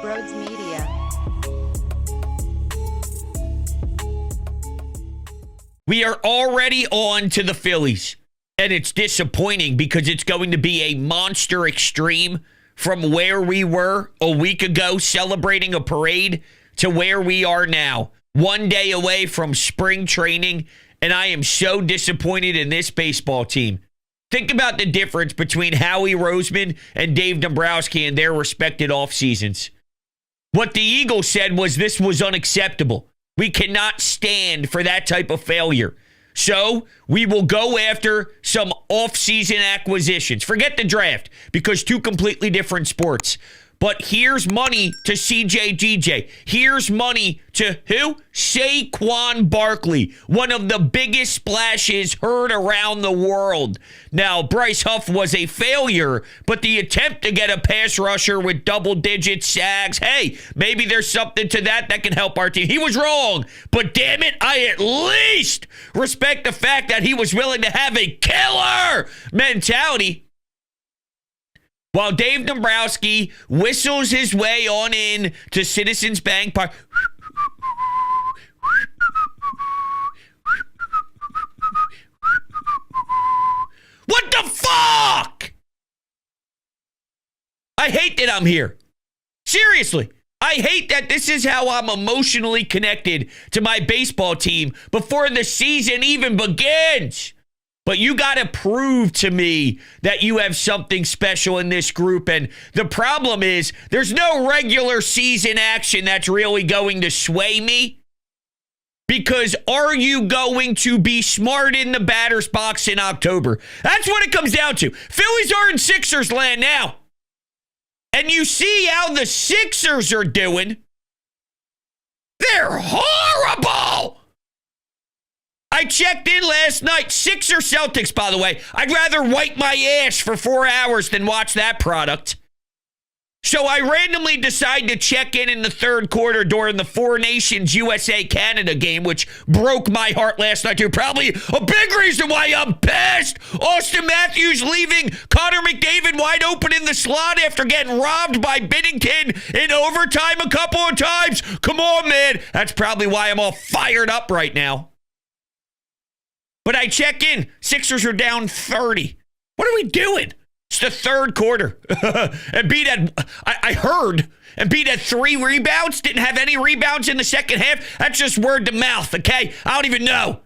Brodes Media. We are already on to the Phillies, and it's disappointing because it's going to be a monster extreme from where we were a week ago celebrating a parade to where we are now, 1 day away from spring training, and I am so disappointed in this baseball team. Think about the difference between Howie Roseman and Dave Dombrowski in their respected off seasons. What the Eagles said was this was unacceptable. We cannot stand for that type of failure. So we will go after some off-season acquisitions. Forget the draft, because two completely different sports. But here's money to CJ. Here's money to who? Saquon Barkley, one of the biggest splashes heard around the world. Now, Bryce Huff was a failure, but the attempt to get a pass rusher with double-digit sacks, hey, maybe there's something to that can help our team. He was wrong, but damn it, I at least respect the fact that he was willing to have a killer mentality. While Dave Dombrowski whistles his way on in to Citizens Bank Park. What the fuck? I hate that I'm here. Seriously. I hate that this is how I'm emotionally connected to my baseball team before the season even begins. But you got to prove to me that you have something special in this group. And the problem is there's no regular season action that's really going to sway me. Because are you going to be smart in the batter's box in October? That's what it comes down to. Phillies are in Sixers land now. And you see how the Sixers are doing. They're horrible. I checked in last night. Sixers Celtics, by the way. I'd rather wipe my ass for 4 hours than watch that product. So I randomly decide to check in the third quarter during the Four Nations USA-Canada game, which broke my heart last night, too. Probably a big reason why I'm pissed. Austin Matthews leaving Connor McDavid wide open in the slot after getting robbed by Binnington in overtime a couple of times. Come on, man. That's probably why I'm all fired up right now. But I check in. Sixers are down 30. What are we doing? It's the third quarter. Embiid had, I heard, Embiid had 3 rebounds. Didn't have any rebounds in the second half. That's just word to mouth, okay? I don't even know.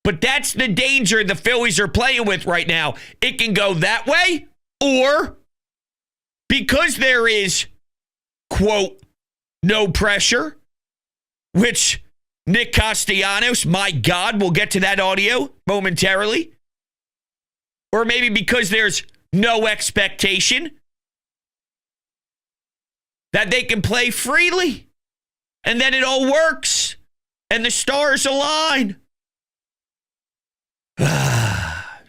But that's the danger the Phillies are playing with right now. It can go that way, or because there is, quote, no pressure, which Nick Castellanos, my God, we'll get to that audio momentarily. Or maybe because there's no expectation that they can play freely. And then it all works. And the stars align.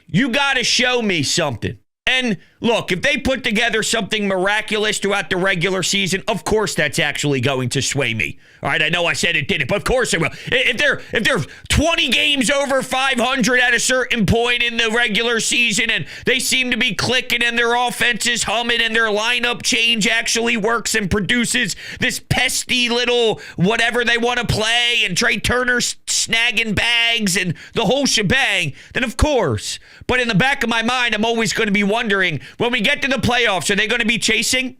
You got to show me something. And look, if they put together something miraculous throughout the regular season, of course that's actually going to sway me. All right, I know I said it didn't, but of course it will. If they're 20 games over 500 at a certain point in the regular season and they seem to be clicking and their offense is humming and their lineup change actually works and produces this pesky little whatever they want to play and Trey Turner snagging bags and the whole shebang, then of course. But in the back of my mind, I'm always going to be wondering, when we get to the playoffs, are they going to be chasing?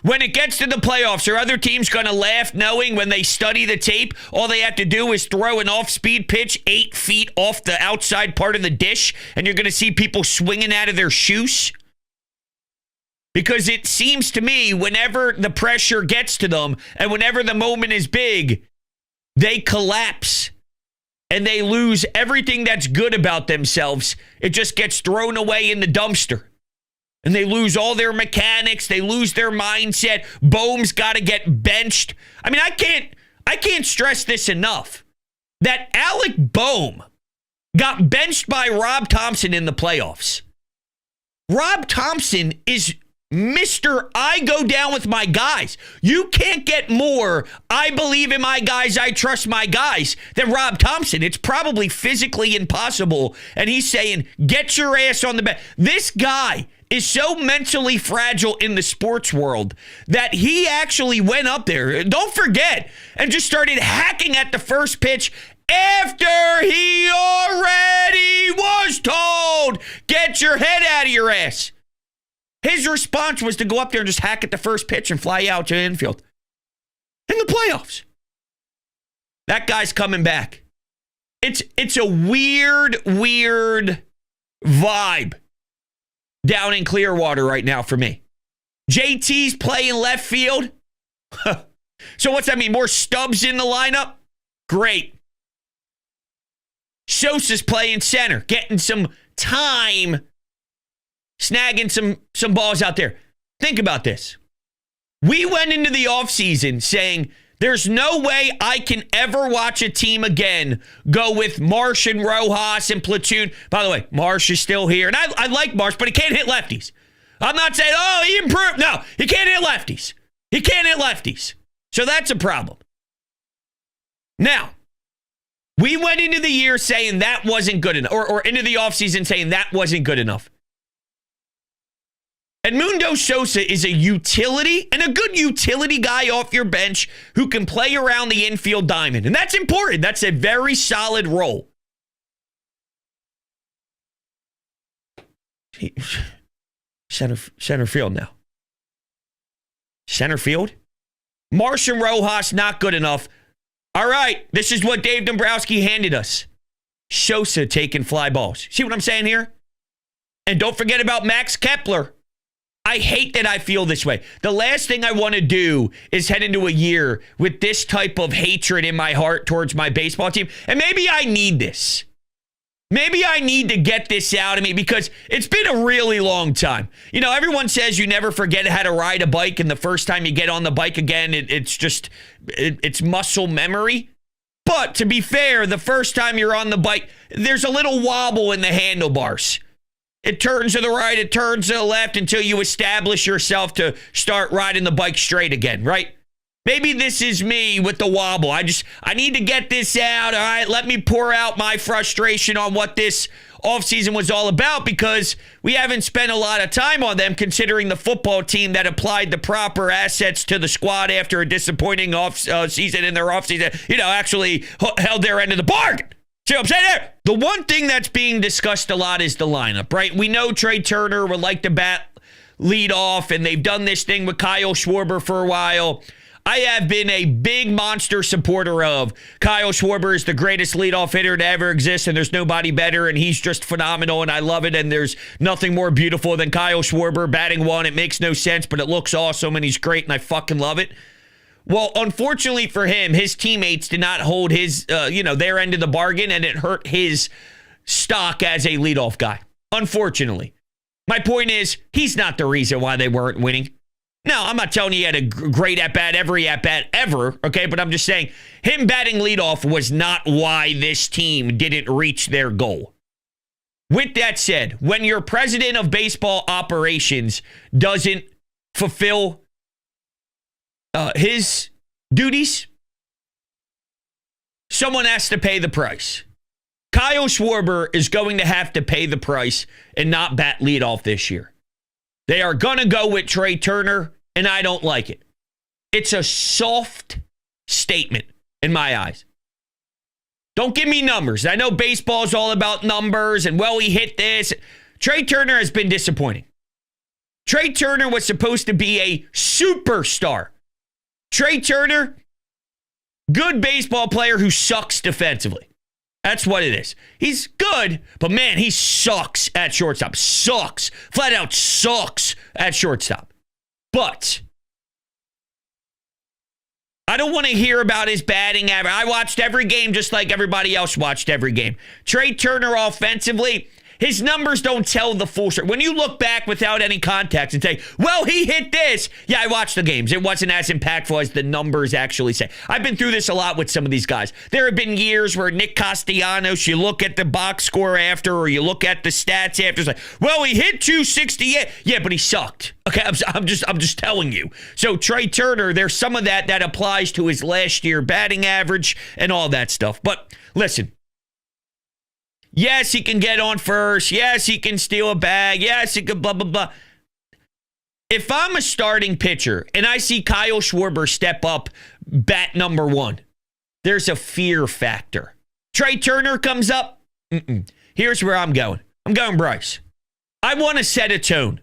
When it gets to the playoffs, are other teams going to laugh knowing when they study the tape, all they have to do is throw an off-speed pitch 8 feet off the outside part of the dish, and you're going to see people swinging out of their shoes? Because it seems to me whenever the pressure gets to them and whenever the moment is big, they collapse. And they lose everything that's good about themselves. It just gets thrown away in the dumpster. And they lose all their mechanics. They lose their mindset. Bohm's got to get benched. I mean, I can't stress this enough. That Alec Bohm got benched by Rob Thompson in the playoffs. Rob Thompson is Mr. I go down with my guys. You can't get more I believe in my guys, I trust my guys than Rob Thompson. It's probably physically impossible. And he's saying, get your ass on the bench. This guy is so mentally fragile in the sports world that he actually went up there, don't forget, and just started hacking at the first pitch after he already was told, get your head out of your ass. His response was to go up there and just hack at the first pitch and fly out to the infield. In the playoffs. That guy's coming back. It's a weird vibe down in Clearwater right now for me. JT's playing left field. So what's that mean? More stubs in the lineup? Great. Sosa's playing center, getting some time, snagging some balls out there. Think about this. We went into the offseason saying there's no way I can ever watch a team again go with Marsh and Rojas and platoon. By the way, Marsh is still here. And I like Marsh, but he can't hit lefties. I'm not saying, oh, he improved. No, he can't hit lefties. He can't hit lefties. So that's a problem. Now, we went into the year saying that wasn't good enough, or into the offseason saying that wasn't good enough. Edmundo Sosa is a utility and a good utility guy off your bench who can play around the infield diamond. And that's important. That's a very solid role. Center field now. Center field? Marsh and Rojas, not good enough. All right, this is what Dave Dombrowski handed us. Sosa taking fly balls. See what I'm saying here? And don't forget about Max Kepler. I hate that I feel this way. The last thing I want to do is head into a year with this type of hatred in my heart towards my baseball team. And maybe I need this. Maybe I need to get this out of me because it's been a really long time. You know, everyone says you never forget how to ride a bike, and the first time you get on the bike again, it's muscle memory. But to be fair, the first time you're on the bike, there's a little wobble in the handlebars. It turns to the right, it turns to the left until you establish yourself to start riding the bike straight again, right? Maybe this is me with the wobble. I need to get this out. All right, let me pour out my frustration on what this offseason was all about because we haven't spent a lot of time on them considering the football team that applied the proper assets to the squad after a disappointing season in their offseason, actually held their end of the bargain. See what I'm saying there? The one thing that's being discussed a lot is the lineup, right? We know Trey Turner would like to bat lead off, and they've done this thing with Kyle Schwarber for a while. I have been a big monster supporter of Kyle Schwarber is the greatest leadoff hitter to ever exist, and there's nobody better, and he's just phenomenal, and I love it, and there's nothing more beautiful than Kyle Schwarber batting one. It makes no sense, but it looks awesome, and he's great, and I fucking love it. Well, unfortunately for him, his teammates did not hold his, their end of the bargain, and it hurt his stock as a leadoff guy. Unfortunately. My point is, he's not the reason why they weren't winning. Now, I'm not telling you he had a great at-bat, every at-bat ever, okay? But I'm just saying, him batting leadoff was not why this team didn't reach their goal. With that said, when your president of baseball operations doesn't fulfill his duties, someone has to pay the price. Kyle Schwarber is going to have to pay the price and not bat leadoff this year. They are going to go with Trey Turner, and I don't like it. It's a soft statement in my eyes. Don't give me numbers. I know baseball is all about numbers, and well, he hit this. Trey Turner has been disappointing. Trey Turner was supposed to be a superstar. Trey Turner, good baseball player who sucks defensively. That's what it is. He's good, but man, he sucks at shortstop. Sucks. Flat out sucks at shortstop. But I don't want to hear about his batting average. I watched every game just like everybody else watched every game. Trey Turner offensively, his numbers don't tell the full story. When you look back without any context and say, well, he hit this. Yeah, I watched the games. It wasn't as impactful as the numbers actually say. I've been through this a lot with some of these guys. There have been years where Nick Castellanos, you look at the box score after, or you look at the stats after, it's like, well, he hit 268. Yeah, but he sucked. Okay, I'm just telling you. So Trey Turner, there's some of that applies to his last year batting average and all that stuff. But listen, Yes, he can get on first. Yes, he can steal a bag. Yes, he can blah, blah, blah. If I'm a starting pitcher and I see Kyle Schwarber step up bat number one, there's a fear factor. Trey Turner comes up. Here's where I'm going. I'm going Bryce. I want to set a tone.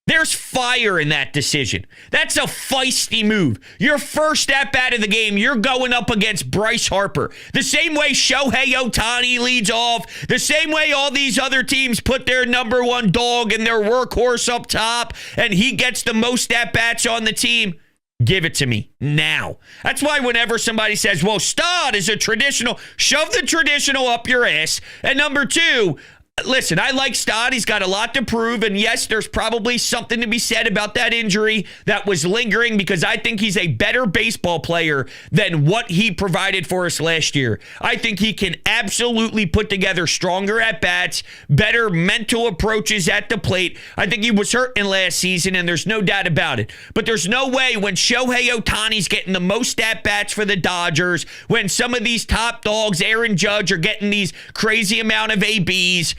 There's fire in that decision. That's a feisty move. Your first at-bat of the game, you're going up against Bryce Harper. The same way Shohei Ohtani leads off, the same way all these other teams put their number one dog and their workhorse up top, and he gets the most at-bats on the team. Give it to me now. That's why whenever somebody says, well, Stott is a traditional, shove the traditional up your ass. And number two, listen, I like Stott. He's got a lot to prove. And yes, there's probably something to be said about that injury that was lingering because I think he's a better baseball player than what he provided for us last year. I think he can absolutely put together stronger at-bats, better mental approaches at the plate. I think he was hurt in last season, and there's no doubt about it. But there's no way when Shohei Ohtani's getting the most at-bats for the Dodgers, when some of these top dogs, Aaron Judge, are getting these crazy amount of ABs,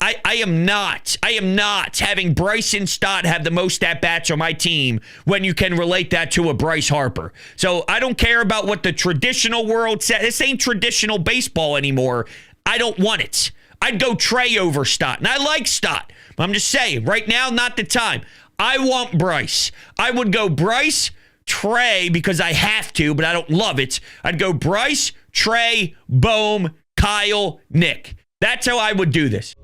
I am not having Bryson Stott have the most at-bats on my team when you can relate that to a Bryce Harper. So I don't care about what the traditional world says. This ain't traditional baseball anymore. I don't want it. I'd go Trey over Stott, and I like Stott. I'm just saying, right now, not the time. I want Bryce. I would go Bryce, Trey, because I have to, but I don't love it. I'd go Bryce, Trey, Bohm, Kyle, Nick. That's how I would do this.